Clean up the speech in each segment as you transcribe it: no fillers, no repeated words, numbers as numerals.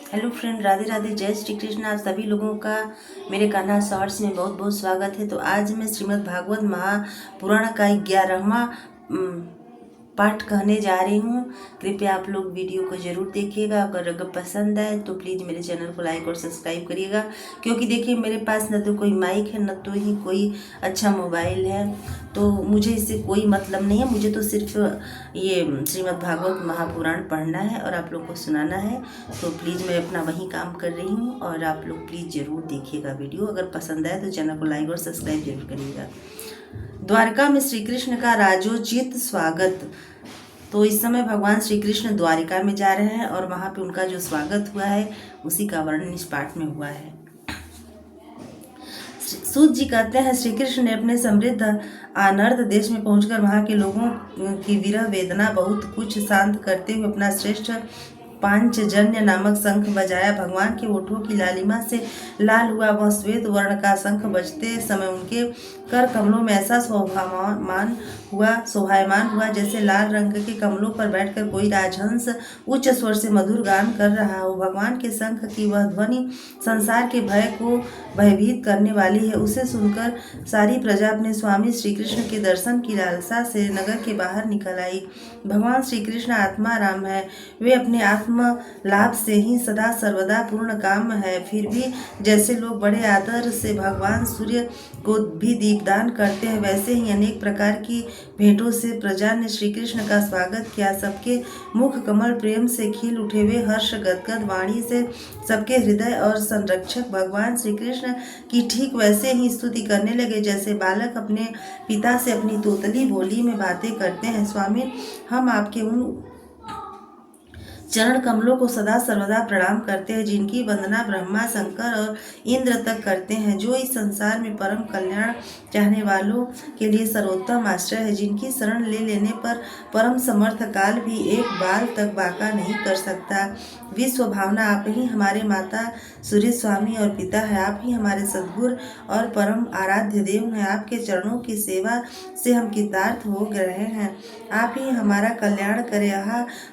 Hello friend, Radhe Radhe, जय श्री कृष्ण। आप सभी लोगों का मेरे कान्हा शॉर्ट्स में बहुत बहुत स्वागत है। तो आज मैं श्रीमद् भागवत महापुराण का 11वां पाठ कहने जा रही हूँ। कृपया आप लोग वीडियो को ज़रूर देखिएगा। अगर पसंद आए तो प्लीज़ मेरे चैनल को लाइक और सब्सक्राइब करिएगा, क्योंकि देखिए मेरे पास न तो कोई माइक है न तो ही कोई अच्छा मोबाइल है, तो मुझे इससे कोई मतलब नहीं है। मुझे तो सिर्फ ये श्रीमद् भागवत महापुराण पढ़ना है और आप लोग को सुनाना है। तो प्लीज़ मैं अपना वही काम कर रही हूँ और आप लोग प्लीज़ ज़रूर देखिएगा वीडियो। अगर पसंद आए तो चैनल को लाइक और सब्सक्राइब जरूर करिएगा। द्वारका में श्री कृष्ण का राजोचित स्वागत। तो इस समय भगवान श्री कृष्ण द्वारिका में जा रहे हैं और वहाँ पे उनका जो स्वागत हुआ है उसी का वर्णन इस पाठ में हुआ है। सूत जी कहते हैं, श्री कृष्ण ने अपने समृद्ध आनर्द देश में पहुंचकर वहां के लोगों की विरह वेदना बहुत कुछ शांत करते हुए अपना श्रेष्ठ पांचजन्य नामक शंख बजाया। भगवान के ओठों की लालिमा से लाल हुआ वह श्वेत वर्ण का शंख बजते समय उनके कर कमलों में ऐसा शोभायमान हुआ जैसे लाल रंग के कमलों पर बैठकर कोई राजहंस उच्च स्वर से मधुर गान कर रहा हो। भगवान के शंख की वह ध्वनि संसार के भय को भयभीत करने वाली है। उसे सुनकर सारी प्रजा अपने स्वामी श्री कृष्ण के दर्शन की लालसा से नगर के बाहर निकल आई। भगवान श्री कृष्ण आत्मा राम है, वे अपने आत्म लाभ से ही सदा सर्वदा पूर्ण काम है। फिर भी जैसे लोग बड़े आदर से भगवान सूर्य को भी दीपदान करते हैं, वैसे ही अनेक प्रकार की भेंटों से प्रजा ने श्री कृष्ण का स्वागत किया। सबके मुख कमल प्रेम से खिल उठे, वे हर्ष गदगद वाणी से सबके हृदय और संरक्षक भगवान श्री कृष्ण की ठीक वैसे ही स्तुति करने लगे जैसे बालक अपने पिता से अपनी तोतली बोली में बातें करते हैं। स्वामी, हम आपके उन चरण कमलों को सदा सर्वदा प्रणाम करते हैं जिनकी वंदना ब्रह्मा, शंकर और इंद्र तक करते हैं, जो इस संसार में परम कल्याण चाहने वालों के लिए सर्वोत्तम आश्रय है, जिनकी शरण ले लेने पर परम समर्थ काल भी एक बाल तक बाका नहीं कर सकता। विश्व भावना, आप ही हमारे माता सूर्य स्वामी और पिता है, आप ही हमारे सद्गुरु और परम आराध्य देव हैं। आपके चरणों की सेवा से हम कृतार्थ हो रहे हैं। आप ही हमारा कल्याण करें।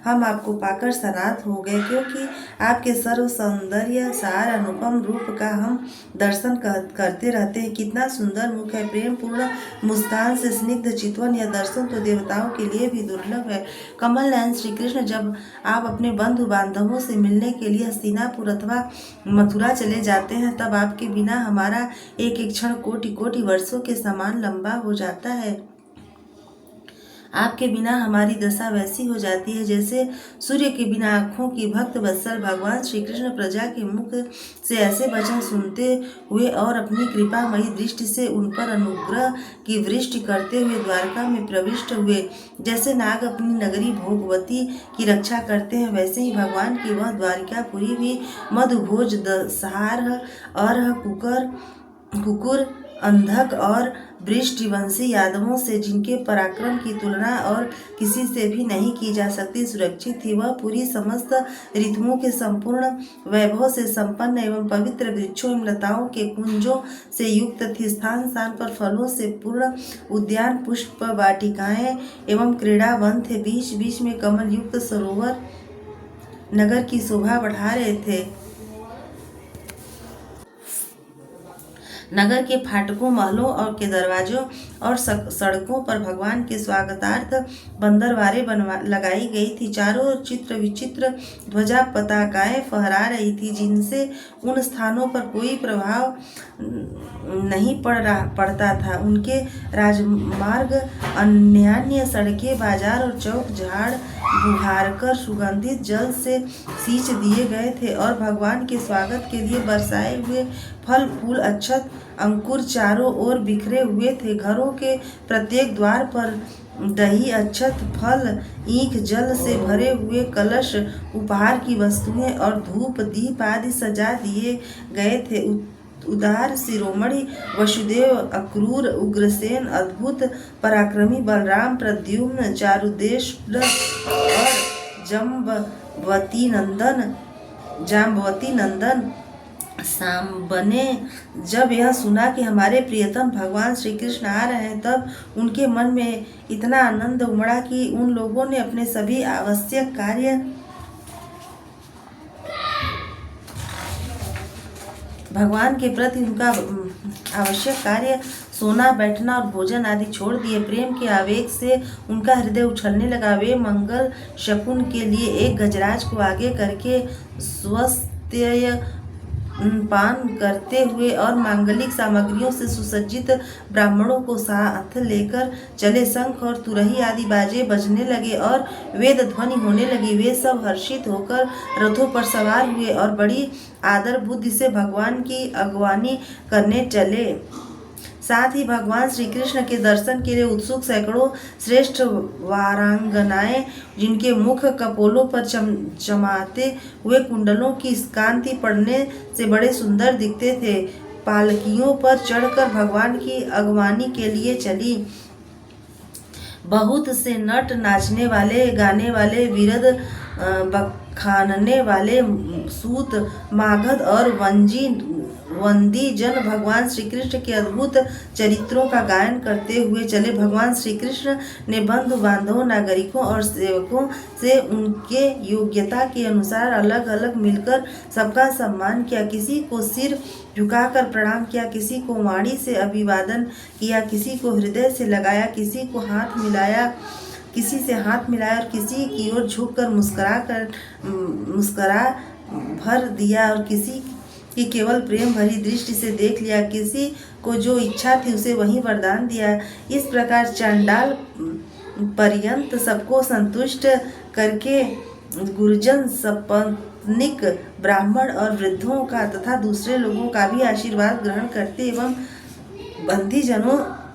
हम आपको पाकर सनाथ हो गए, क्योंकि आपके सर्व सौंदर्य सार अनुपम रूप का हम दर्शन करते रहते हैं। कितना सुंदर मुख है, प्रेम पूर्ण मुस्कान से स्निग्ध चितवन, यह दर्शन तो देवताओं के लिए भी दुर्लभ है। कमल नयन श्री कृष्ण, जब आप अपने बंधु बांधवों से मिलने के लिए हस्तिनापुर अथवा मथुरा चले जाते हैं, तब आपके बिना हमारा एक एक क्षण कोटि कोटि वर्षों के समान लंबा हो जाता है। आपके बिना हमारी दशा वैसी हो जाती है जैसे सूर्य के बिना आँखों की भक्त वत्सल। भगवान श्री कृष्ण प्रजा के मुख से ऐसे वचन सुनते हुए और अपनी कृपामयी दृष्टि से उन पर अनुग्रह की वृष्टि करते हुए द्वारका में प्रविष्ट हुए। जैसे नाग अपनी नगरी भोगवती की रक्षा करते हैं, वैसे ही भगवान की वह द्वारिकापुरी भी मधुभोज, दशहार और कुकुर, अंधक और वृष्टिवंशी यादवों से, जिनके पराक्रम की तुलना और किसी से भी नहीं की जा सकती, सुरक्षित थी। वह पूरी समस्त ऋतुओं के संपूर्ण वैभव से संपन्न एवं पवित्र वृक्षों एवं लताओं के कुंजों से युक्त थी। स्थान स्थान पर फलों से पूर्ण उद्यान, पुष्प वाटिकाएं एवं क्रीड़ावन थे। बीच बीच में कमल युक्त सरोवर नगर की शोभा बढ़ा रहे थे। नगर के फाटकों, महलों और के दरवाजों और सड़कों पर भगवान के स्वागतार्थ बंदरवारें लगाई गई थी। चारों ओर चित्र विचित्र ध्वजा पताकाएं फहरा रही थी, जिनसे उन स्थानों पर कोई प्रभाव नहीं पड़ता था। उनके राजमार्ग, अन्यान्य सड़कें, बाजार और चौक झाड़ बुहारकर सुगंधित जल से सींच दिए गए थे और भगवान के स्वागत के लिए बरसाए हुए फल फूल, अक्षत अंकुर चारों ओर बिखरे हुए थे। घरों के प्रत्येक द्वार पर दही, अक्षत, फल, ईख, जल से भरे हुए कलश, उपहार की वस्तुएं और धूप दीप आदि सजा दिए गए थे। उदार शिरोमणि वसुदेव, अक्रूर, उग्रसेन, अद्भुत पराक्रमी बलराम, प्रद्युम्न, चारुदेष्ट और जाम्बवती नंदन सांब ने जब यह सुना कि हमारे प्रियतम भगवान श्री कृष्ण आ रहे हैं, तब उनके मन में इतना आनंद उमड़ा कि उन लोगों ने अपने सभी आवश्यक कार्य भगवान के प्रति उनका आवश्यक कार्य सोना, बैठना और भोजन आदि छोड़ दिए। प्रेम के आवेग से उनका हृदय उछलने लगा। वे मंगल शकुन के लिए एक गजराज को आगे करके स्वस्त्य पान करते हुए और मांगलिक सामग्रियों से सुसज्जित ब्राह्मणों को साथ लेकर चले। शंख और तुरही आदि बाजे बजने लगे और वेद ध्वनि होने लगी। वे सब हर्षित होकर रथों पर सवार हुए और बड़ी आदर बुद्धि से भगवान की अगवानी करने चले। साथ ही भगवान श्री कृष्ण के दर्शन के लिए उत्सुक सैकड़ों श्रेष्ठ वारांगनाएं, जिनके मुख कपोलों पर चमचमाते हुए कुंडलों की कांति पड़ने से बड़े सुंदर दिखते थे, पालकियों पर चढ़कर भगवान की अगवानी के लिए चली। बहुत से नट, नाचने वाले, गाने वाले, विरद, बखानने वाले, सूत, मागध और वंदी जन भगवान श्री कृष्ण के अद्भुत चरित्रों का गायन करते हुए चले। भगवान श्री कृष्ण ने बंधु बांधवों, नागरिकों और सेवकों से उनके योग्यता के अनुसार अलग अलग मिलकर सबका सम्मान किया। किसी को सिर झुकाकर प्रणाम किया, किसी को वाणी से अभिवादन किया, किसी को हृदय से लगाया, किसी से हाथ मिलाया और किसी की ओर झुककर मुस्कुरा भर दिया और किसी कि केवल प्रेम भरी दृष्टि से देख लिया। किसी को जो इच्छा थी उसे वही वरदान दिया। इस प्रकार चांडाल पर्यंत सबको संतुष्ट करके गुरुजन, सपत्निक, ब्राह्मण और वृद्धों का तथा दूसरे लोगों का भी आशीर्वाद ग्रहण करते एवं बंदीजनों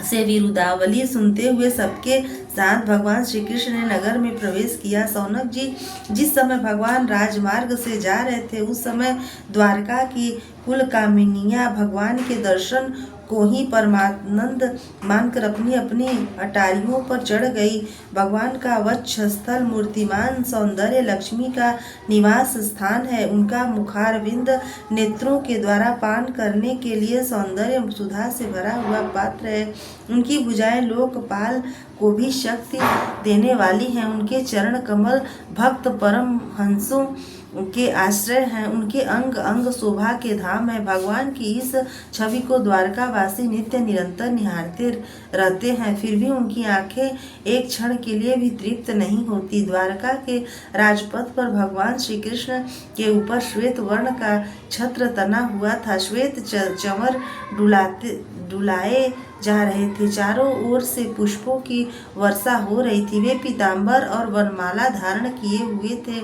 से विरुदावली सुनते हुए सबके साथ भगवान श्री कृष्ण ने नगर में प्रवेश किया। सौनक जी जिस समय भगवान राजमार्ग से जा रहे थे उस समय द्वारका की कुल कामिनियां भगवान के दर्शन को ही परमानंद मानकर अपनी अपनी अटारियों पर चढ़ गई। भगवान का वक्षस्थल मूर्तिमान सौंदर्य लक्ष्मी का निवास स्थान है। उनका मुखारविंद नेत्रों के द्वारा पान करने के लिए सौंदर्य सुधा से भरा हुआ पात्र है। उनकी भुजाएं लोकपाल को भी शक्ति देने वाली हैं। उनके चरण कमल भक्त परमहंसों के आश्रय हैं। उनके अंग अंग शोभा के धाम है। भगवान की इस छवि को द्वारकावासी नित्य निरंतर निहारते रहते हैं, फिर भी उनकी आंखें एक क्षण के लिए भी तृप्त नहीं होती। द्वारका के राजपथ पर भगवान श्री कृष्ण के ऊपर श्वेत वर्ण का छत्र तना हुआ था। श्वेत चंवर डुलाए जा रहे थे। चारों ओर से पुष्पों की वर्षा हो रही थी। वे पीतांबर और वनमाला धारण किए हुए थे।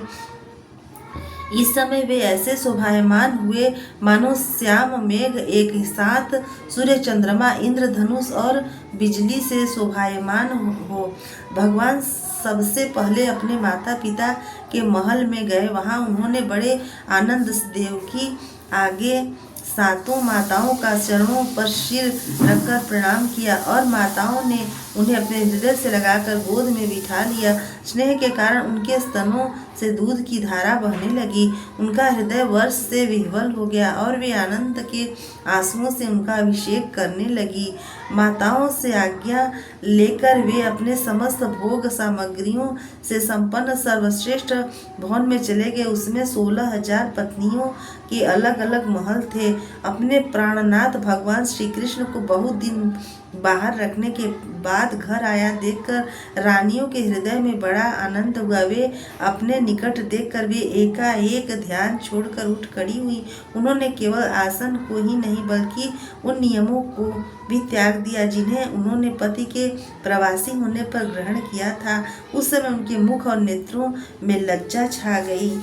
इस समय वे ऐसे शोभायमान हुए मानो श्याम मेघ एक साथ सूर्य, चंद्रमा, इंद्रधनुष और बिजली से शोभायमान हो। भगवान सबसे पहले अपने माता पिता के महल में गए। वहां उन्होंने बड़े आनंद से देवकी आगे सातों माताओं का चरणों पर सिर रखकर प्रणाम किया और माताओं ने उन्हें अपने हृदय से लगाकर गोद में बिठा लिया। स्नेह के कारण उनके स्तनों से दूध की धारा बहने लगी। उनका हृदय वर्ष से विह्वल हो गया और वे आनंद के आंसुओं से उनका अभिषेक करने लगी। माताओं से आज्ञा लेकर वे अपने समस्त भोग सामग्रियों से संपन्न सर्वश्रेष्ठ भवन में चले गए। उसमें 16,000 पत्नियों के अलग अलग महल थे। अपने प्राणनाथ भगवान श्री कृष्ण को बहुत दिन बाहर रखने के बाद घर आया देखकर रानियों के हृदय में बड़ा आनंद हुआ। वे अपने निकट देखकर वे एकाएक ध्यान छोड़कर उठ खड़ी हुई। उन्होंने केवल आसन को ही नहीं बल्कि उन नियमों को भी त्याग दिया जिन्हें उन्होंने पति के प्रवासी होने पर ग्रहण किया था। उस समय उनके मुख और नेत्रों में लज्जा छा गई।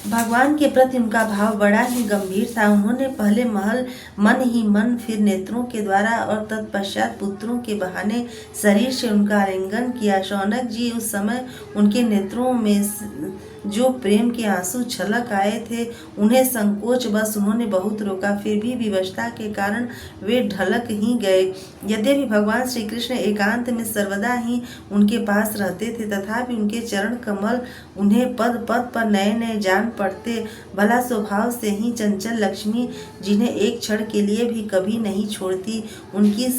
भगवान के प्रति उनका भाव बड़ा ही गंभीर था। उन्होंने पहले मन ही मन, फिर नेत्रों के द्वारा और तत्पश्चात पुत्रों के बहाने शरीर से उनका आलिंगन किया। शौनक जी उस समय उनके नेत्रों में जो प्रेम के आंसू छलक आए थे उन्हें संकोच बस उन्होंने बहुत रोका, फिर भी विवशता के कारण वे ढलक ही गए। यद्यपि भगवान श्री कृष्ण एकांत में सर्वदा ही उनके पास रहते थे तथापि उनके चरण कमल उन्हें पद पद पर नए नए जान पड़ते। भला स्वभाव से ही चंचल लक्ष्मी जिन्हें एक क्षण के लिए भी कभी नहीं छोड़ती, उनकी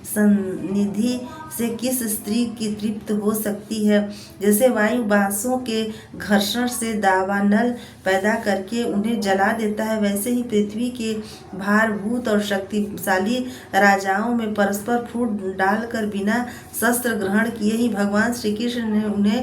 सन्निधि से किस स्त्री की तृप्त हो सकती है। जैसे वायु बांसों के घर्षण से दावानल पैदा करके उन्हें जला देता है, वैसे ही पृथ्वी के भारभूत और शक्तिशाली राजाओं में परस्पर फूट डालकर बिना शस्त्र ग्रहण किए ही भगवान श्री कृष्ण ने उन्हें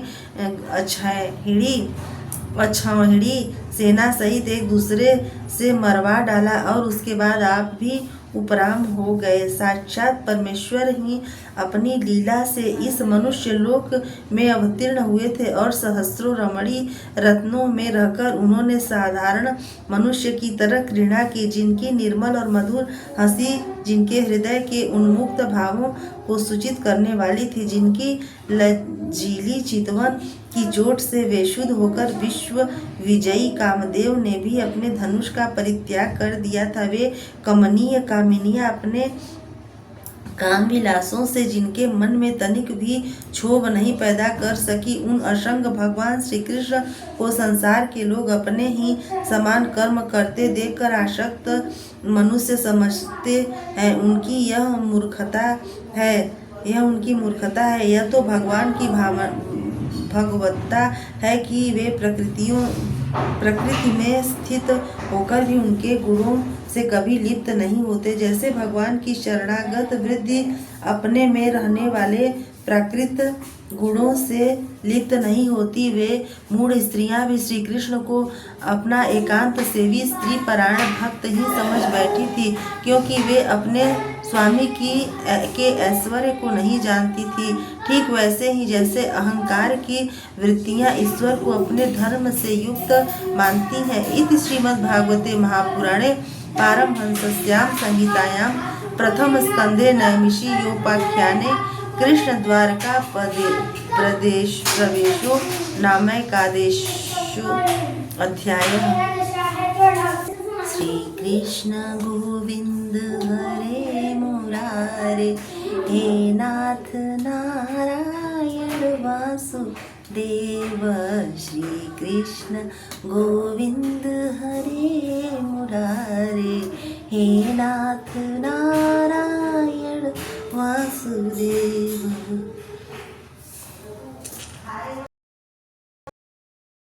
अक्षौहिणी सेना सहित एक दूसरे से मरवा डाला और उसके बाद आप भी उपराम हो गए। साक्षात परमेश्वर ही अपनी लीला से इस मनुष्य लोक में अवतीर्ण हुए थे और सहस्रों रमणी रत्नों में रहकर उन्होंने साधारण मनुष्य की तरह घृणा की, जिनकी निर्मल और मधुर हंसी जिनके हृदय के उन्मुक्त भावों को सूचित करने वाली थी, जिनकी लजीली चितवन की चोट से बेशुद्ध होकर विश्व विजयी कामदेव ने भी अपने धनुष का परित्याग कर दिया था। वे कमनीय कामिनियां अपने काम विलासों से जिनके मन में तनिक भी क्षोभ नहीं पैदा कर सकी, उन असंग भगवान श्री कृष्ण को संसार के लोग अपने ही समान कर्म करते देखकर आसक्त मनुष्य समझते हैं। उनकी यह मूर्खता है। यह तो भगवान की भगवत्ता है कि वे प्रकृति में स्थित होकर भी उनके गुणों से कभी लिप्त नहीं होते। जैसे भगवान की शरणागत वृद्धि अपने में रहने वाले प्राकृत गुणों से लिप्त नहीं होती, वे मूढ़ स्त्रियां भी श्री कृष्ण को अपना एकांत सेवी स्त्री परायण भक्त ही समझ बैठी थी, क्योंकि वे अपने स्वामी के ऐश्वर्य को नहीं जानती थी। ठीक वैसे ही जैसे अहंकार की वृत्तियां ईश्वर को अपने धर्म से युक्त मानती हैं। इति श्रीमद्भागवते महापुराणे पारमहंस्यां संहितायां प्रथम स्कंधे नैमिषि योपाख्याने कृष्ण द्वारका प्रवेशो नामैकादशो अध्यायः। श्री कृष्ण गोविंद हरे मुरारे, हे नाथ नारायण वासुदेव। श्री कृष्ण गोविंद हरे मुरारे, हे नाथ नारायण वासुदेव।